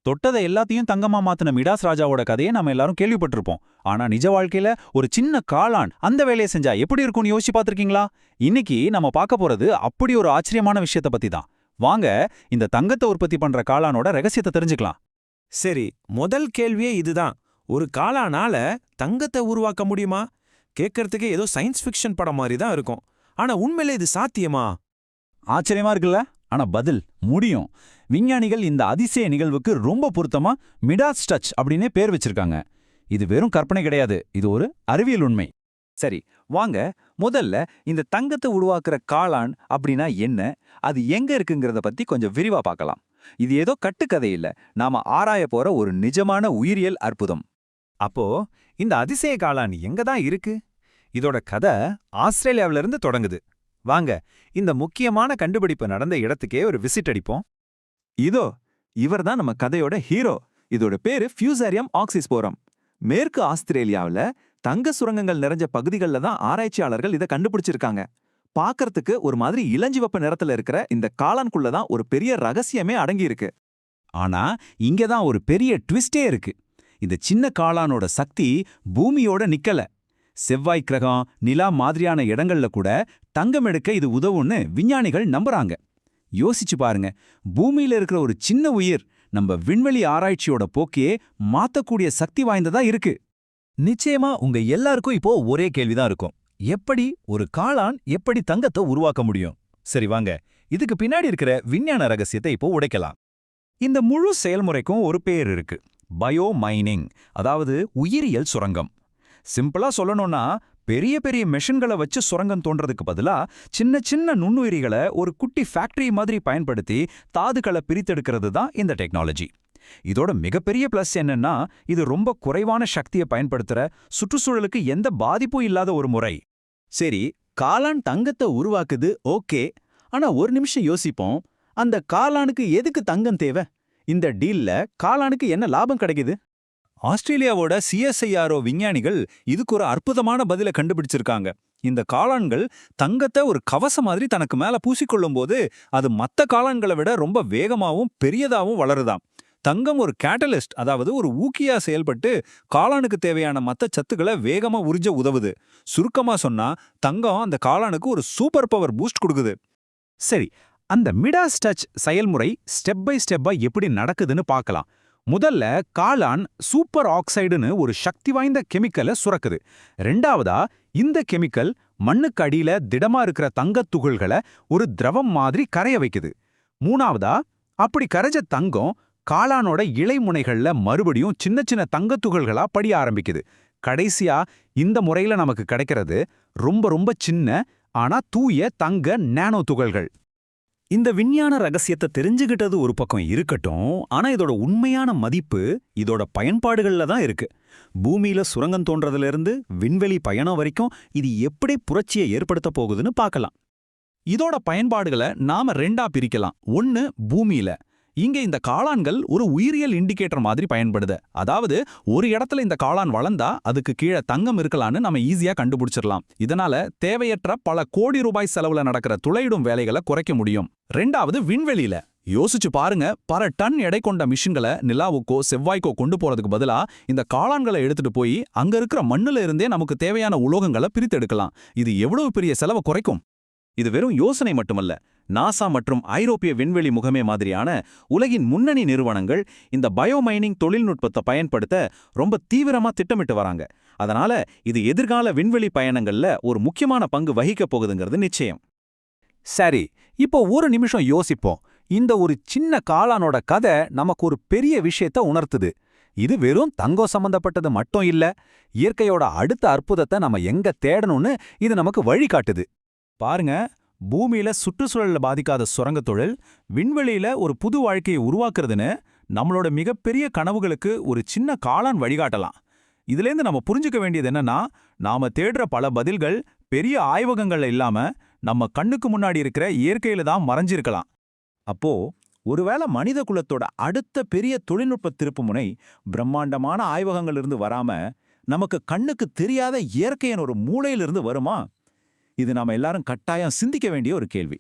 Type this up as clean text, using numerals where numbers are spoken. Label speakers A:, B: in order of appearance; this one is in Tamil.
A: தொட்டதை எல்லாத்தையும் தங்கமா மாத்தின மிடாஸ் ராஜாவோட கதையை நம்ம எல்லாரும் கேள்விப்பட்டிருப்போம். ஆனா நிஜ வாழ்க்கையில ஒரு சின்ன காளான் அந்த வேலையை செஞ்சா எப்படி இருக்கும்னு யோசிச்சு பார்த்திருக்கீங்களா? இன்னைக்கு நம்ம பார்க்க போறது அப்படி ஒரு ஆச்சரியமான விஷயத்தை பத்தி தான். வாங்க இந்த தங்கத்தை உற்பத்தி பண்ற காளானோட ரகசியத்தை தெரிஞ்சுக்கலாம்.
B: சரி, முதல் கேள்வியே இதுதான். ஒரு காளானால தங்கத்தை உருவாக்க முடியுமா? கேட்கறதுக்கே ஏதோ சயின்ஸ் ஃபிக்ஷன் படம் மாதிரி தான் இருக்கும். ஆனா உண்மையிலே இது சாத்தியமா?
A: ஆச்சரியமா இருக்குல்ல? ஆனா பதில் முடியும். விஞ்ஞானிகள் இந்த அதிசய நிகழ்வுக்கு ரொம்ப பொருத்தமா மிடாஸ் டச் அப்படின்னே பேர் வச்சிருக்காங்க. இது வெறும் கற்பனை கிடையாது, இது ஒரு அறிவியல் உண்மை. சரி, வாங்க முதல்ல இந்த தங்கத்தை உருவாக்குற காளான் அப்படின்னா என்ன, அது எங்க இருக்குங்கிறத பத்தி கொஞ்சம் விரிவா பார்க்கலாம். இது ஏதோ கட்டுக்கதை இல்ல, நாம ஆராய போற ஒரு நிஜமான உயிரியல் அற்புதம்.
B: அப்போ இந்த அதிசய காளான் எங்க தான் இருக்கு? இதோட கதை ஆஸ்திரேலியாவில இருந்து தொடங்குது. வாங்க இந்த முக்கியமான கண்டுபிடிப்பு நடந்த இடத்துக்கே ஒரு விசிட் அடிப்போம்.
C: இதோ இவர்தான் நம்ம கதையோட ஹீரோ. இதோட பேரு ஃபியூசாரியம் ஆக்சிஸ்போரம். மேற்கு ஆஸ்திரேலியாவில் தங்க சுரங்கங்கள் நிறைஞ்ச பகுதிகளில் தான் ஆராய்ச்சியாளர்கள் இதை கண்டுபிடிச்சிருக்காங்க. பார்க்கறதுக்கு ஒரு மாதிரி இளஞ்சிவப்பு நிறத்துல இருக்கிற இந்த காளான்குள்ள தான் ஒரு பெரிய ரகசியமே அடங்கி இருக்கு.
A: ஆனா இங்கதான் ஒரு பெரிய ட்விஸ்டே இருக்கு. இந்த சின்ன காளானோட சக்தி பூமியோட நிக்கல. செவ்வாய் கிரகம், நிலா மாதிரியான இடங்கள்ல கூட தங்கம் எடுக்க இது உதவும்னு விஞ்ஞானிகள் நம்புறாங்க. யோசிச்சு பாருங்க, பூமியில இருக்கிற ஒரு சின்ன உயிர் நம்ம விண்வெளி ஆராய்ச்சியோட போக்கையே மாத்தக்கூடிய சக்தி வாய்ந்ததா இருக்கு.
D: நிச்சயமா உங்க எல்லாருக்கும் இப்போ ஒரே கேள்விதான் இருக்கும். எப்படி ஒரு காளான் எப்படி தங்கத்தை உருவாக்க முடியும்? சரி வாங்க, இதுக்கு பின்னாடி இருக்கிற விஞ்ஞான ரகசியத்தை இப்போ உடைக்கலாம்.
A: இந்த முழு செயல்முறைக்கும் ஒரு பேர் இருக்கு, பயோ மைனிங், அதாவது உயிரியல் சுரங்கம். சிம்பிளா சொல்லணும்னா, பெரிய பெரிய மெஷின்களை வச்சு சுரங்கம் தோன்றதுக்கு பதிலா சின்ன சின்ன நுண்ணுயிரிகளை ஒரு குட்டி ஃபேக்டரி மாதிரி பயன்படுத்தி தாதுக்களை பிரித்தெடுக்கிறது தான் இந்த டெக்னாலஜி. இதோட மிகப்பெரிய பிளஸ் என்னன்னா, இது ரொம்ப குறைவான சக்தியை பயன்படுத்துற, சுற்றுச்சூழலுக்கு எந்த பாதிப்பும் இல்லாத ஒரு முறை.
D: சரி, காளான் தங்கத்தை உருவாக்குது, ஓகே. ஆனா ஒரு நிமிஷம் யோசிப்போம், அந்த காளானுக்கு எதுக்கு தங்கம் தேவை? இந்த டீல்ல காளானுக்கு என்ன லாபம் கிடைக்குது?
A: ஆஸ்திரேலியாவோட CSIRO விஞ்ஞானிகள் இதுக்கு ஒரு அற்புதமான பதிலை கண்டுபிடிச்சிருக்காங்க. இந்த காளான்கள் தங்கத்தை ஒரு கவசம் மாதிரி தனக்கு மேல பூசிக்கொள்ளும் போது அது மற்ற காளான்களை விட ரொம்ப வேகமாவும் பெரியதாவும் வளருதாம். தங்கம் ஒரு கேட்டலிஸ்ட், அதாவது ஒரு ஊக்கியா செயல்பட்டு காளானுக்கு தேவையான மற்ற சத்துக்களை வேகமா உறிஞ்ச உதவுது. சுருக்கமா சொன்னா, தங்கம் அந்த காளானுக்கு ஒரு சூப்பர் பவர் பூஸ்ட் கொடுக்குது. சரி, அந்த மிடாஸ் டச் செயல்முறை ஸ்டெப் பை ஸ்டெப்பா எப்படி நடக்குதுன்னு பார்க்கலாம். முதல்ல காளான் சூப்பர் ஆக்சைடுன்னு ஒரு சக்தி வாய்ந்த கெமிக்கலை சுரக்குது. ரெண்டாவதா இந்த கெமிக்கல் மண்ணுக்கு அடியில திடமா இருக்கிற தங்கத் துகள்களை ஒரு திரவம் மாதிரி கரைய வைக்குது. மூணாவதா அப்படி கரைஞ்ச தங்கம் காளானோட இலைமுனைகள்ல மறுபடியும் சின்ன சின்ன தங்கத் துகள்களா படிய ஆரம்பிக்குது. கடைசியா இந்த முறையில நமக்கு கிடைக்கிறது ரொம்ப ரொம்ப சின்ன ஆனா தூய தங்க நானோ துகள்கள்.
D: இந்த விஞ்ஞான ரகசியத்தை தெரிஞ்சுகிட்டது ஒரு பக்கம் இருக்கட்டும், ஆனா இதோட உண்மையான மதிப்பு இதோட பயன்பாடுகள்ல தான் இருக்கு. பூமியில சுரங்கம் தோன்றதுல இருந்து விண்வெளி பயணம் வரைக்கும் இது எப்படி புரட்சியை ஏற்படுத்த போகுதுன்னு பார்க்கலாம்.
A: இதோட பயன்பாடுகளை நாம ரெண்டா பிரிக்கலாம். ஒன்னு, பூமியில. இங்க இந்த காளான்கள் ஒரு உயிரியல் இண்டிகேட்டர் மாதிரி பயன்படுது. அதாவது ஒரு இடத்துல இந்த காளான் வளர்ந்தா அதுக்கு கீழே தங்கம் இருக்கலான்னு நம்ம ஈஸியா கண்டுபிடிச்சிடலாம். இதனால தேவையற்ற பல கோடி ரூபாய் செலவுல நடக்கிற துளையிடும் வேலைகளை குறைக்க முடியும். ரெண்டாவது, விண்வெளியில. யோசிச்சு பாருங்க, பல டன் எடை கொண்ட மிஷின்களை நிலாவுக்கோ செவ்வாய்க்கோ கொண்டு போறதுக்கு பதிலா இந்த காளான்களை எடுத்துட்டு போய் அங்க இருக்கிற மண்ணுல இருந்தே நமக்கு தேவையான உலோகங்களை பிரித்தெடுக்கலாம். இது எவ்வளவு பெரிய செலவை குறைக்கும்?
D: இது வெறும் யோசனை மட்டுமல்ல. நாசா மற்றும் ஐரோப்பிய விண்வெளி முகமை மாதிரியான உலகின் முன்னணி நிறுவனங்கள் இந்த பயோமைனிங் தொழில்நுட்பத்தை பயன்படுத்த ரொம்ப தீவிரமா திட்டமிட்டு வராங்க. அதனால இது எதிர்கால விண்வெளி பயணங்கள்ல ஒரு முக்கியமான பங்கு வகிக்கப் போகுதுங்கிறது நிச்சயம்.
A: சரி, இப்போ ஒரு நிமிஷம் யோசிப்போம். இந்த ஒரு சின்ன காளானோட கதை நமக்கு ஒரு பெரிய விஷயத்த உணர்த்துது. இது வெறும் தங்கம் சம்பந்தப்பட்டது மட்டும் இல்ல, இயற்கையோட அடுத்த அற்புதத்தை நம்ம எங்க தேடணும்னு இது நமக்கு வழிகாட்டுது. பாருங்க, பூமியில சுற்றுச்சூழல்ல பாதிக்காத சுரங்கத் தொழில், விண்வெளியில ஒரு புது வாழ்க்கையை உருவாக்குறதுன்னு நம்மளோட மிகப்பெரிய கனவுகளுக்கு ஒரு சின்ன காளான் வழிகாட்டலாம். இதுலேருந்து நம்ம புரிஞ்சுக்க வேண்டியது என்னன்னா, நாம தேடுற பல பதில்கள் பெரிய ஆய்வகங்கள்ல இல்லாம நம்ம கண்ணுக்கு முன்னாடி இருக்கிற இயற்கையில தான் மறைஞ்சிருக்கலாம்.
C: அப்போ ஒருவேளை மனித குலத்தோட அடுத்த பெரிய தொழில்நுட்ப திருப்புமுனை பிரம்மாண்டமான ஆய்வகங்களிலிருந்து வராம நமக்கு கண்ணுக்கு தெரியாத இயற்கையின் ஒரு மூலையிலிருந்து வருமா? இது நாம எல்லாரும் கட்டாயம் சிந்திக்க வேண்டிய ஒரு கேள்வி.